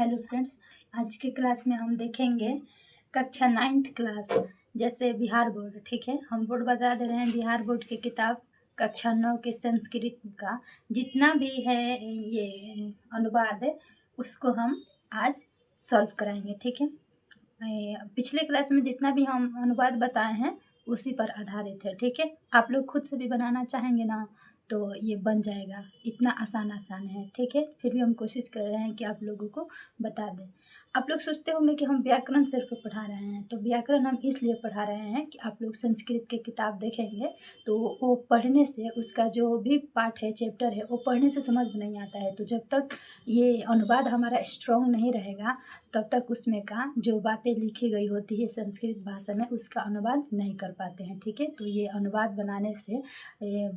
Hello friends, आज के class में हम देखेंगे कक्षा 9th क्लास जैसे बिहार बोर्ड। ठीक है, हम बोर्ड बता दे रहे हैं। बिहार बोर्ड की किताब कक्षा 9 के संस्कृत का जितना भी है ये अनुवाद है उसको हम आज सॉल्व कराएंगे। ठीक है, पिछले क्लास में जितना भी हम अनुवाद बताए हैं उसी पर आधारित है। ठीक है, आप लोग खुद से भी बनाना चाहेंगे ना तो ये बन जाएगा, इतना आसान है। ठीक है, फिर भी हम कोशिश कर रहे हैं कि आप लोगों को बता दें। आप लोग सोचते होंगे कि हम व्याकरण सिर्फ पढ़ा रहे हैं, तो व्याकरण हम इसलिए पढ़ा रहे हैं कि आप लोग संस्कृत की किताब देखेंगे तो वो पढ़ने से उसका जो भी पार्ट है, चैप्टर है, वो पढ़ने से समझ में नहीं आता है। तो जब तक ये अनुवाद हमारा स्ट्रॉन्ग नहीं रहेगा तब तक उसमें का जो बातें लिखी गई होती है संस्कृत भाषा में उसका अनुवाद नहीं कर पाते हैं। ठीक है, तो ये अनुवाद बनाने से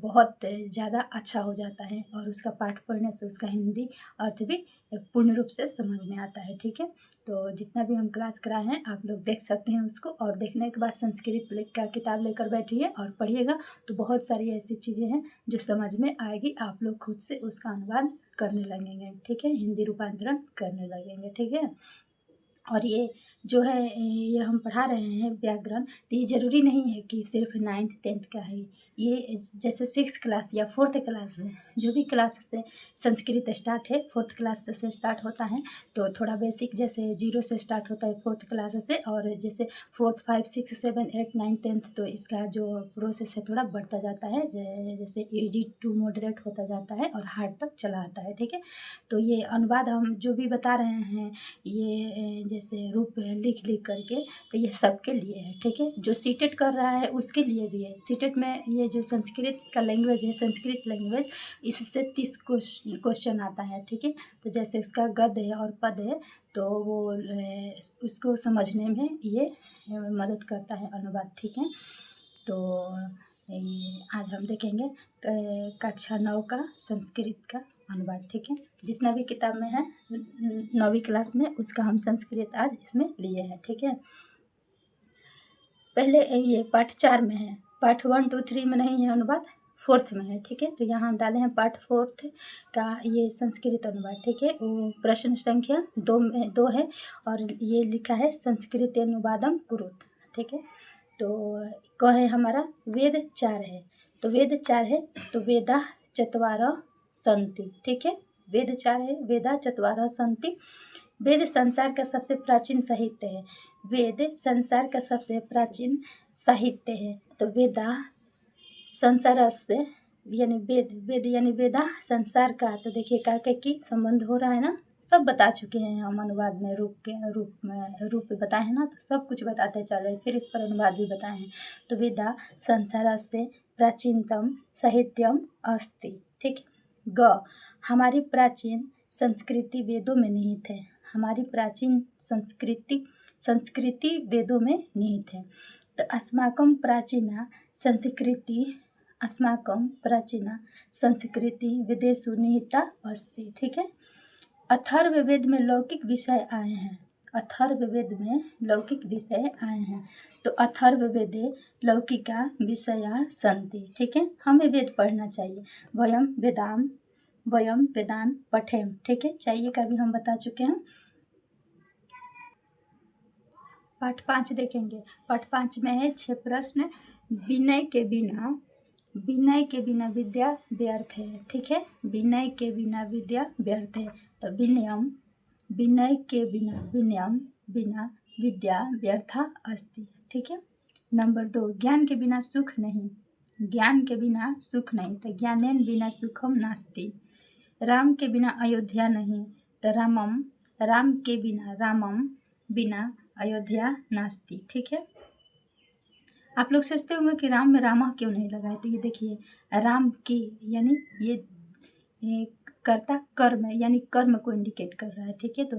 बहुत ज़्यादा अच्छा हो जाता है और उसका पाठ पढ़ने से उसका हिंदी अर्थ भी पूर्ण रूप से समझ में आता है। ठीक है, तो जितना भी हम क्लास कराए हैं आप लोग देख सकते हैं उसको, और देखने के बाद संस्कृत का किताब लेकर बैठिए और पढ़िएगा तो बहुत सारी ऐसी चीज़ें हैं जो समझ में आएगी। आप लोग खुद से उसका अनुवाद करने लगेंगे। ठीक है, हिंदी रूपांतरण करने लगेंगे। ठीक है, और ये जो है ये हम पढ़ा रहे हैं व्याकरण, तो ये ज़रूरी नहीं है कि सिर्फ 9th 10th का है। ये जैसे 6th क्लास या 4th क्लास जो भी क्लास से संस्कृत स्टार्ट है 4th क्लास से स्टार्ट होता है। तो थोड़ा बेसिक जैसे 0 से स्टार्ट होता है 4th क्लास से, और जैसे 4th 5 6 7 8 9 10th तो इसका जो प्रोसेस है थोड़ा बढ़ता जाता है, जैसे इजी टू मॉडरेट होता जाता है और हार्ड तक चला आता है। ठीक है, तो ये अनुवाद हम जो भी बता रहे हैं ये जैसे रूप लिख करके, तो ये सबके लिए है। ठीक है, जो सीटेट कर रहा है उसके लिए भी है। सीटेट में ये जो संस्कृत का लैंग्वेज है, संस्कृत लैंग्वेज, इससे 30 क्वेश्चन आता है। ठीक है, तो जैसे उसका गद्य है और पद है तो वो उसको समझने में ये मदद करता है अनुवाद। ठीक है, तो आज हम देखेंगे कक्षा 9 का संस्कृत का अनुवाद। ठीक है, जितना भी किताब में है 9वीं क्लास में उसका हम संस्कृत आज इसमें लिए हैं। ठीक है, पहले ये पार्ट 4 में है, पार्ट 1 2 3 में नहीं है अनुवाद, 4th में है। ठीक है, तो यहाँ हम डाले हैं पार्ट 4th का ये संस्कृत अनुवाद। ठीक है, वो प्रश्न संख्या 2 है और ये लिखा है संस्कृत अनुवादम कुरुत। ठीक है, तो कहे हमारा वेद 4 है, तो वेद 4 है तो वेदा चत्वारः सन्ति। ठीक है, वेद 4 है, वेदा चत्वारः सन्ति। वेद संसार का सबसे प्राचीन साहित्य है। वेद संसार का सबसे प्राचीन साहित्य है। तो वेदा संसार से यानी वेद यानी वेदा संसार का, तो देखिए का की संबंध हो रहा है ना, सब बता चुके हैं हम अनुवाद में, रूप बताए हैं ना, तो सब कुछ बताते चले, फिर इस पर अनुवाद भी बताए हैं। तो वेदा संसार से प्राचीनतम साहित्यम अस्ति। ठीक, ग हमारी प्राचीन संस्कृति वेदों में निहित है। हमारी प्राचीन संस्कृति वेदों में निहित है। तो अस्माकं प्राचीना संस्कृति वेदेषु निहिता अस्ति। ठीक है, अथर्ववेद में लौकिक विषय आए हैं। अथर्ववेद में लौकिक विषय आए हैं, तो अथर्ववेदे लौकिका विषया सन्ति। ठीक है, हमें वेद पढ़ना चाहिए। वयम वेदान पठेम। ठीक है, चाहिए का भी हम बता चुके हैं। पाठ 5 देखेंगे। पाठ 5 में है 6 प्रश्न। विनय के बिना विद्या व्यर्थ है। ठीक है, विनय के बिना विद्या व्यर्थ है, तो विनय के बिना विद्या व्यर्था अस्ति। ठीक है, नंबर 2, ज्ञान के बिना सुख नहीं। तो ज्ञानेन बिना सुखम नास्ति। राम के बिना अयोध्या नहीं, तो रामम बिना अयोध्या नास्ति। ठीक है, आप लोग सोचते होंगे कि राम में रामा क्यों नहीं लगाए, तो ये देखिए राम की यानी ये कर्ता कर्म है, यानी कर्म को इंडिकेट कर रहा है। ठीक है, तो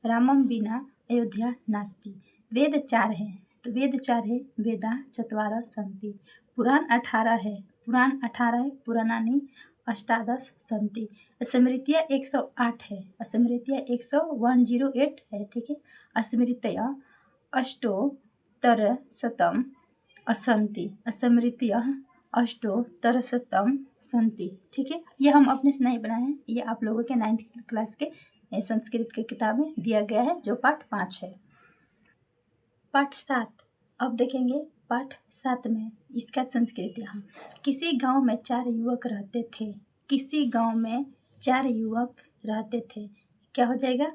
रामम बिना अयोध्या नास्ति। वेद 4 है, तो वेद 4 है, वेदा चत्वारः सन्ति। पुराण 18 है, पुराणानि अष्टादश सन्ति। स्मृतियाँ 108 है, स्मृतियाँ 108 है। ठीक है, स्मृतयः अष्टोत्तरशतम् असन्ति। स्मृतियः अष्टोत्तरशतम् सन्ति। ठीक है, ये हम अपने से नहीं बनाए हैं, ये आप लोगों के 9th क्लास के संस्कृत की किताब में दिया गया है, जो पाठ 5 है। पाठ 7 अब देखेंगे। पाठ 7 में इसका संस्कृत यहाँ। किसी गांव में 4 युवक रहते थे। किसी गांव में 4 युवक रहते थे। क्या हो जाएगा?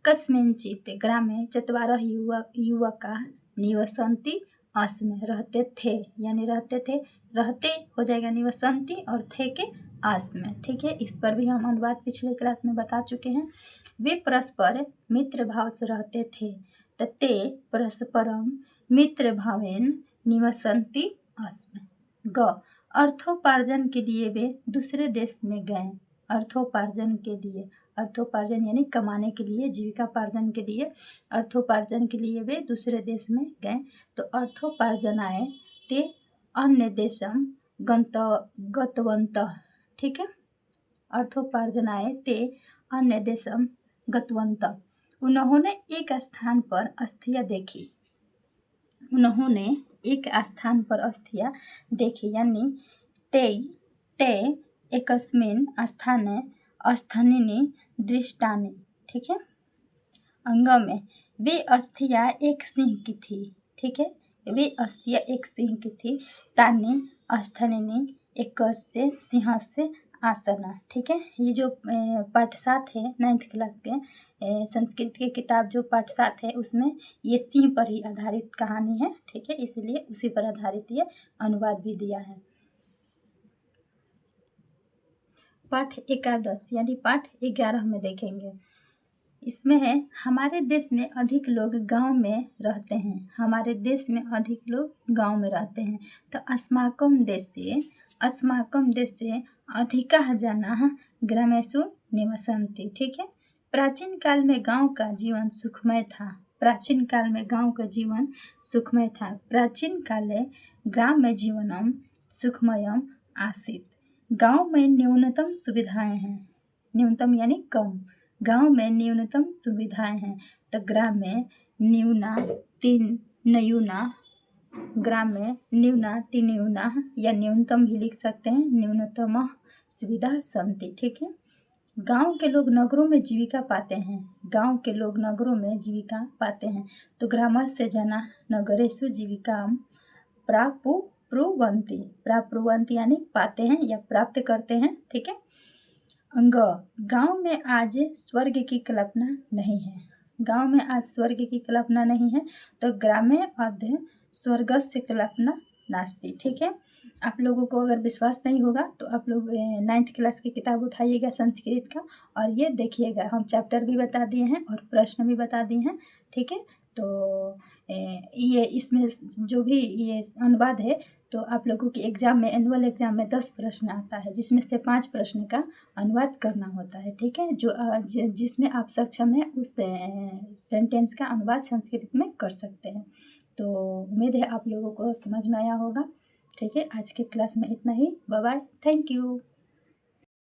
कस्मिंचित ग्रामे चत्वारः युवका निवसन्ति आश्रम। रहते थे यानी रहते थे, रहते हो जाएगा निवसन्ति और थे के आश्रम। ठीक है, इस पर भी हम अनुवाद पिछले क्लास में बता चुके हैं। वे परस्पर मित्र भाव से रहते थे। ते परस्परम मित्र भावेन निवसन्ति आश्रम। ग अर्थोपार्जन के लिए वे दूसरे देश में गए। अर्थोपार्जन के लिए, अर्थोपार्जन यानी कमाने के लिए, जीविकापार्जन के लिए, अर्थोपार्जन के लिए वे दूसरे देश में गए। तो अर्थोपार्जनाय ते अन्य देशम गतवन्तः। ठीक है, अर्थोपार्जनाय ते अन्य देशम गतवन्तः। उन्होंने एक स्थान पर अस्थियां देखी। उन्होंने एक स्थान पर अस्थियां देखी यानी ते एकस्मिन् स्थाने स्थानिनी दृष्टानि। ठीक है, अंग में वे अस्थियां एक सिंह की थी। ठीक है, वे अस्थियां एक सिंह की थी। तानि स्थानिनी एकस्य सिंहस्य आसना। ठीक है, ये जो पाठ 7 है 9th क्लास के संस्कृत की किताब जो पाठ 7 है उसमें ये सिंह पर ही आधारित कहानी है। ठीक है, इसलिए उसी पर आधारित ये अनुवाद भी दिया है। पाठ 11 यानी पाठ 11 में देखेंगे। इसमें है हमारे देश में अधिक लोग गांव में रहते हैं। हमारे देश में अधिक लोग गांव में रहते हैं। तो अस्माकं देशे अधिकाः जनाः ग्रामेषु निवसन्ति। ठीक है, प्राचीन काल में गांव का जीवन सुखमय था। प्राचीन काल में गांव का जीवन सुखमय था। प्राचीन काले ग्राम्य जीवनम सुखमयम आसीत्। गांव में न्यूनतम सुविधाएं हैं। न्यूनतम यानी कम। गांव में न्यूनतम सुविधाएं हैं। तो ग्राम में न्यूना तीन्यूना या न्यूनतम भी लिख सकते हैं। न्यूनतम सुविधा सन्ति। ठीक है, गांव के लोग नगरों में जीविका पाते हैं। गांव के लोग नगरों में जीविका पाते हैं। तो ग्रामस्य जना नगरेषु जीविकाम प्राप्नुवन्ति यानी पाते हैं या प्राप्त करते हैं। ठीक है, अंग गांव में आज स्वर्ग की कल्पना नहीं है। गांव में आज स्वर्ग की कल्पना नहीं है। तो ग्रामे अद्य स्वर्गस्य कल्पना नास्ति। ठीक है, आप लोगों को अगर विश्वास नहीं होगा तो आप लोग 9th क्लास की किताब उठाइएगा संस्कृत का और ये देखिएगा। हम चैप्टर भी बता दिए हैं और प्रश्न भी बता दिए हैं। ठीक है, तो ये इसमें जो भी ये अनुवाद है तो आप लोगों की एग्जाम में, एनुअल एग्जाम में 10 प्रश्न आता है जिसमें से 5 प्रश्न का अनुवाद करना होता है। ठीक है, जिसमें आप सक्षम है उस सेंटेंस का अनुवाद संस्कृत में कर सकते हैं। तो उम्मीद है आप लोगों को समझ में आया होगा। ठीक है, आज के क्लास में इतना ही। Bye bye, thank you.